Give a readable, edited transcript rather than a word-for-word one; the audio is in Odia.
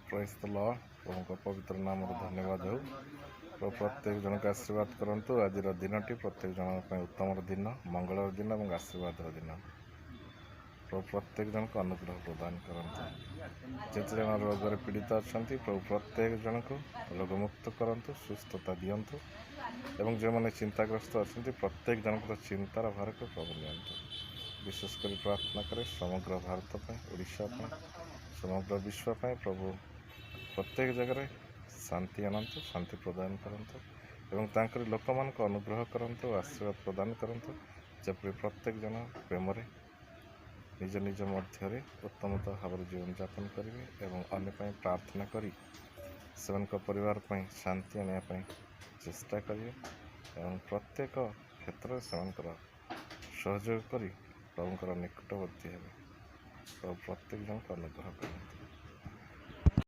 ପ୍ରେଜ୍ ଦ ଲର୍ଡ। ପ୍ରଭୁଙ୍କ ପବିତ୍ର ନାମରେ ଧନ୍ୟବାଦ ହେଉ। ପ୍ରଭୁ ପ୍ରତ୍ୟେକ ଜଣକୁ ଆଶୀର୍ବାଦ କରନ୍ତୁ। ଆଜିର ଦିନଟି ପ୍ରତ୍ୟେକ ଜଣଙ୍କ ପାଇଁ ଉତ୍ତମର ଦିନ, ମଙ୍ଗଳର ଦିନ ଏବଂ ଆଶୀର୍ବାଦର ଦିନ। ପ୍ରଭୁ ପ୍ରତ୍ୟେକ ଜଣକୁ ଅନୁଗ୍ରହ ପ୍ରଦାନ କରନ୍ତୁ। ଯେତେ ଜଣ ରୋଗରେ ପୀଡ଼ିତ ଅଛନ୍ତି, ପ୍ରଭୁ ପ୍ରତ୍ୟେକ ଜଣକୁ ରୋଗମୁକ୍ତ କରନ୍ତୁ, ସୁସ୍ଥତା ଦିଅନ୍ତୁ ଏବଂ ଯେଉଁମାନେ ଚିନ୍ତାଗ୍ରସ୍ତ ଅଛନ୍ତି ପ୍ରତ୍ୟେକ ଜଣଙ୍କର ଚିନ୍ତାର ଭାରକୁ ପ୍ରଭୁ ନିଅନ୍ତୁ। ବିଶେଷ କରି ପ୍ରାର୍ଥନା କରେ ସମଗ୍ର ଭାରତ ପାଇଁ, ଓଡ଼ିଶା ପାଇଁ, ସମଗ୍ର ବିଶ୍ୱ ପାଇଁ ପ୍ରଭୁ ପ୍ରତ୍ୟେକ ଜାଗାରେ ଶାନ୍ତି ଆଣନ୍ତୁ, ଶାନ୍ତି ପ୍ରଦାନ କରନ୍ତୁ ଏବଂ ତାଙ୍କରି ଲୋକମାନଙ୍କୁ ଅନୁଗ୍ରହ କରନ୍ତୁ, ଆଶୀର୍ବାଦ ପ୍ରଦାନ କରନ୍ତୁ, ଯେପରି ପ୍ରତ୍ୟେକ ଜଣ ପ୍ରେମରେ ନିଜ ନିଜ ମଧ୍ୟରେ ଉତ୍ତମତଃ ଭାବରେ ଜୀବନଯାପନ କରିବେ ଏବଂ ଅନ୍ୟ ପାଇଁ ପ୍ରାର୍ଥନା କରି ସେମାନଙ୍କ ପରିବାର ପାଇଁ ଶାନ୍ତି ଆଣିବା ପାଇଁ ଚେଷ୍ଟା କରିବେ ଏବଂ ପ୍ରତ୍ୟେକ କ୍ଷେତ୍ରରେ ସେମାନଙ୍କର ସହଯୋଗ କରି ପ୍ରଭୁଙ୍କର ନିକଟବର୍ତ୍ତୀ ହେବେ। ପ୍ରଭୁ ପ୍ରତ୍ୟେକ ଜଣଙ୍କୁ ଅନୁଗ୍ରହ କରନ୍ତୁ।